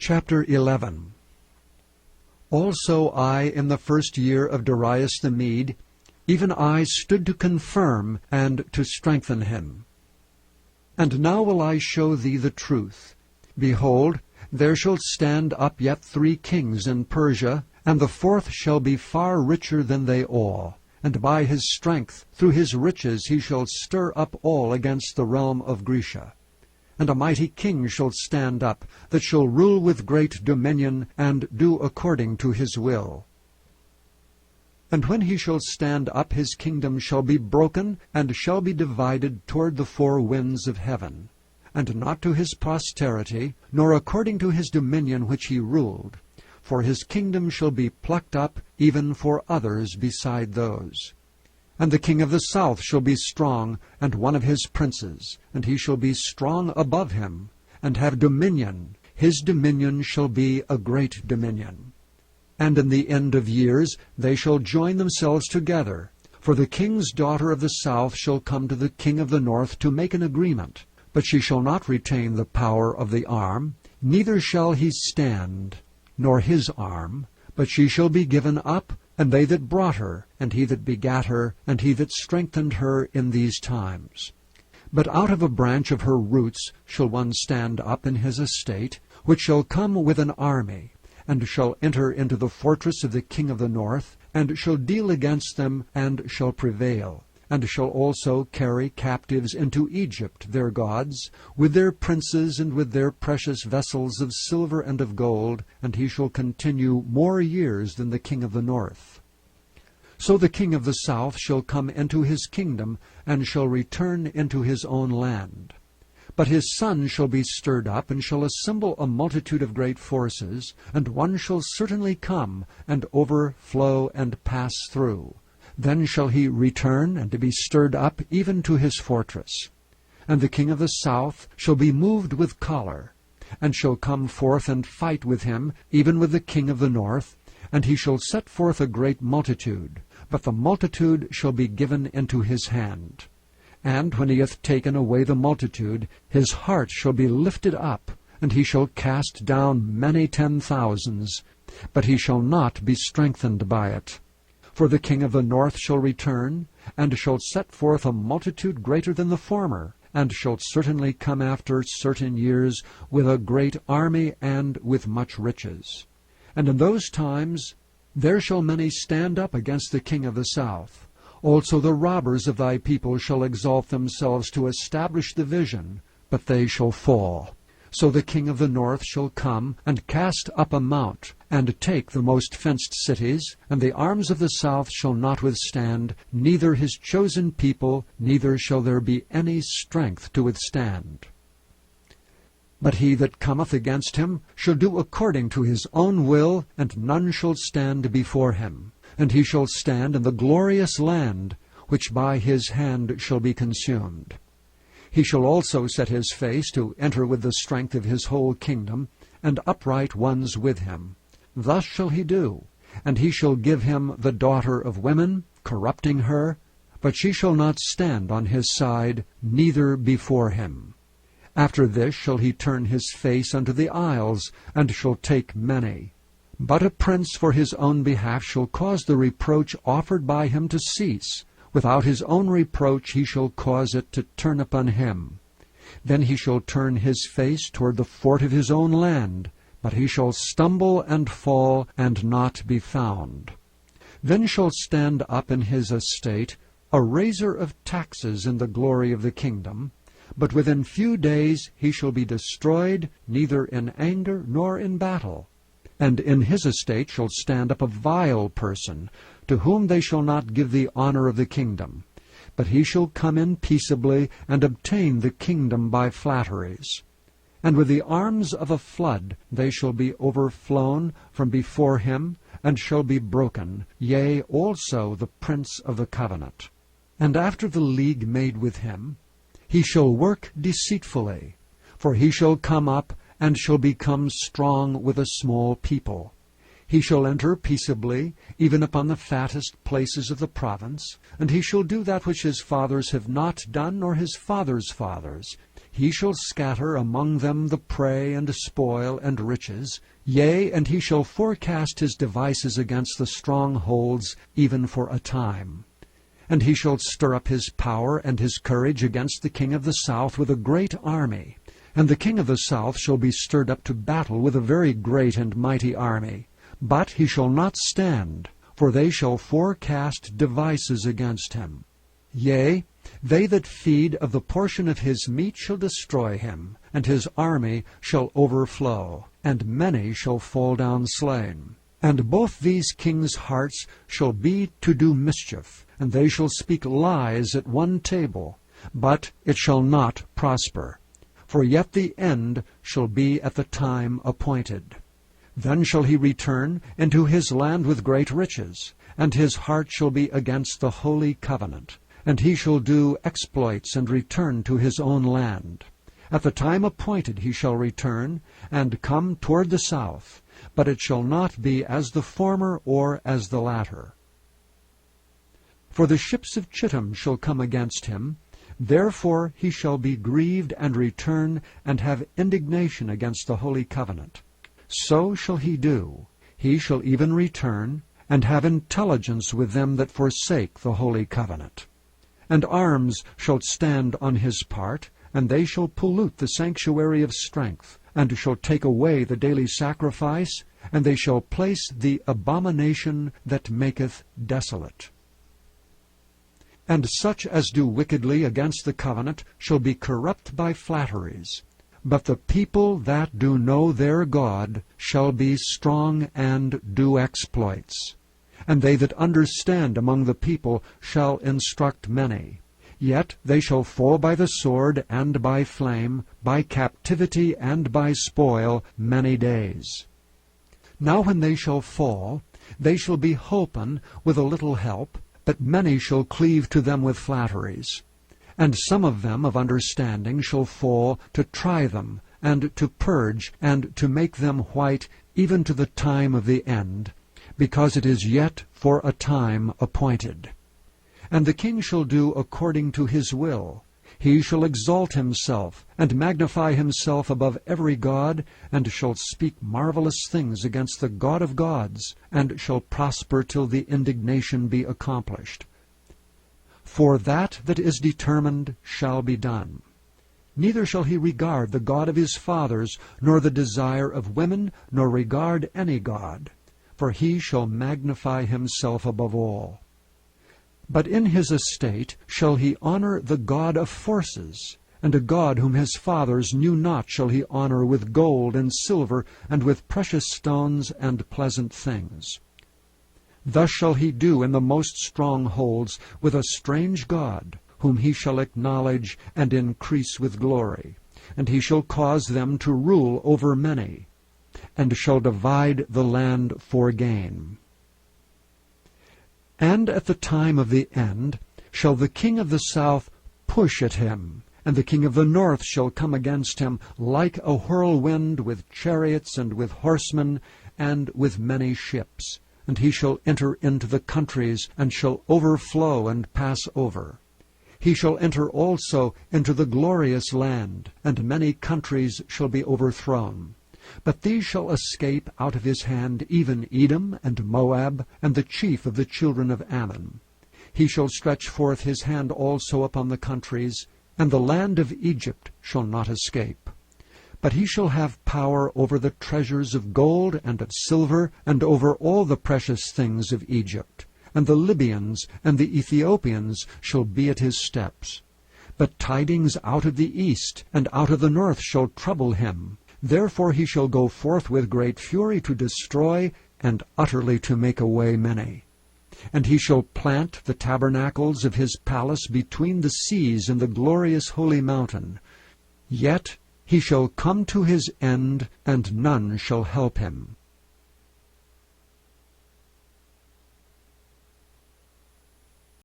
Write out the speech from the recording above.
Chapter 11. Also I, in the first year of Darius the Mede, even I stood to confirm and to strengthen him. And now will I show thee the truth. Behold, there shall stand up yet 3 kings in Persia, and the 4th shall be far richer than they all. And by his strength, through his riches, he shall stir up all against the realm of Grecia. And a mighty king shall stand up, that shall rule with great dominion, and do according to his will. And when he shall stand up, his kingdom shall be broken, and shall be divided toward the 4 winds of heaven, and not to his posterity, nor according to his dominion which he ruled. For his kingdom shall be plucked up, even for others beside those. And the king of the south shall be strong, and one of his princes, and he shall be strong above him, and have dominion. His dominion shall be a great dominion. And in the end of years they shall join themselves together. For the king's daughter of the south shall come to the king of the north to make an agreement. But she shall not retain the power of the arm, neither shall he stand, nor his arm, but she shall be given up, and they that brought her, and he that begat her, and he that strengthened her in these times. But out of a branch of her roots shall one stand up in his estate, which shall come with an army, and shall enter into the fortress of the king of the north, and shall deal against them, and shall prevail, and shall also carry captives into Egypt their gods, with their princes and with their precious vessels of silver and of gold, and he shall continue more years than the king of the north. So the king of the south shall come into his kingdom, and shall return into his own land. But his son shall be stirred up, and shall assemble a multitude of great forces, and one shall certainly come, and overflow and pass through. Then shall he return, and to be stirred up even to his fortress. And the king of the south shall be moved with choler, and shall come forth and fight with him, even with the king of the north, and he shall set forth a great multitude, but the multitude shall be given into his hand. And when he hath taken away the multitude, his heart shall be lifted up, and he shall cast down many 10,000s, but he shall not be strengthened by it. For the king of the north shall return, and shall set forth a multitude greater than the former, and shall certainly come after certain years with a great army and with much riches. And in those times there shall many stand up against the king of the south. Also the robbers of thy people shall exalt themselves to establish the vision, but they shall fall. So the king of the north shall come, and cast up a mount, and take the most fenced cities, and the arms of the south shall not withstand, neither his chosen people, neither shall there be any strength to withstand. But he that cometh against him shall do according to his own will, and none shall stand before him. And he shall stand in the glorious land, which by his hand shall be consumed. He shall also set his face to enter with the strength of his whole kingdom, and upright ones with him. Thus shall he do, and he shall give him the daughter of women, corrupting her, but she shall not stand on his side, neither before him. After this shall he turn his face unto the isles, and shall take many. But a prince for his own behalf shall cause the reproach offered by him to cease. Without his own reproach he shall cause it to turn upon him. Then he shall turn his face toward the fort of his own land, but he shall stumble and fall, and not be found. Then shall stand up in his estate a raiser of taxes in the glory of the kingdom, but within few days he shall be destroyed, neither in anger nor in battle. And in his estate shall stand up a vile person, to whom they shall not give the honor of the kingdom. But he shall come in peaceably, and obtain the kingdom by flatteries. And with the arms of a flood they shall be overflown from before him, and shall be broken, yea, also the prince of the covenant. And after the league made with him, he shall work deceitfully, for he shall come up, and shall become strong with a small people. He shall enter peaceably, even upon the fattest places of the province, and he shall do that which his fathers have not done, nor his fathers' fathers. He shall scatter among them the prey and spoil and riches, yea, and he shall forecast his devices against the strongholds, even for a time. And he shall stir up his power and his courage against the king of the south with a great army. And the king of the south shall be stirred up to battle with a very great and mighty army. But he shall not stand, for they shall forecast devices against him. Yea, they that feed of the portion of his meat shall destroy him, and his army shall overflow, and many shall fall down slain. And both these kings' hearts shall be to do mischief, and they shall speak lies at one table, but it shall not prosper. For yet the end shall be at the time appointed. Then shall he return into his land with great riches, and his heart shall be against the holy covenant. And he shall do exploits and return to his own land. At the time appointed he shall return, and come toward the south, but it shall not be as the former or as the latter. For the ships of Chittim shall come against him, therefore he shall be grieved and return, and have indignation against the holy covenant. So shall he do. He shall even return, and have intelligence with them that forsake the holy covenant. And arms shall stand on his part, and they shall pollute the sanctuary of strength, and shall take away the daily sacrifice, and they shall place the abomination that maketh desolate. And such as do wickedly against the covenant shall be corrupt by flatteries. But the people that do know their God shall be strong and do exploits. And they that understand among the people shall instruct many. Yet they shall fall by the sword and by flame, by captivity and by spoil many days. Now when they shall fall, they shall be holpen with a little help, but many shall cleave to them with flatteries. And some of them of understanding shall fall to try them, and to purge, and to make them white, even to the time of the end, because it is yet for a time appointed. And the king shall do according to his will. He shall exalt himself, and magnify himself above every god, and shall speak marvelous things against the God of gods, and shall prosper till the indignation be accomplished. For that is determined shall be done. Neither shall he regard the God of his fathers, nor the desire of women, nor regard any god. For he shall magnify himself above all. But in his estate shall he honor the God of forces, and a God whom his fathers knew not shall he honor with gold and silver, and with precious stones and pleasant things. Thus shall he do in the most strongholds with a strange God, whom he shall acknowledge and increase with glory. And he shall cause them to rule over many, and shall divide the land for gain. And at the time of the end shall the king of the south push at him, and the king of the north shall come against him like a whirlwind, with chariots and with horsemen, and with many ships. And he shall enter into the countries, and shall overflow and pass over. He shall enter also into the glorious land, and many countries shall be overthrown. But these shall escape out of his hand, even Edom and Moab, and the chief of the children of Ammon. He shall stretch forth his hand also upon the countries, and the land of Egypt shall not escape. But he shall have power over the treasures of gold and of silver, and over all the precious things of Egypt. And the Libyans and the Ethiopians shall be at his steps. But tidings out of the east and out of the north shall trouble him. Therefore he shall go forth with great fury to destroy, and utterly to make away many. And he shall plant the tabernacles of his palace between the seas and the glorious holy mountain. Yet he shall come to his end, and none shall help him.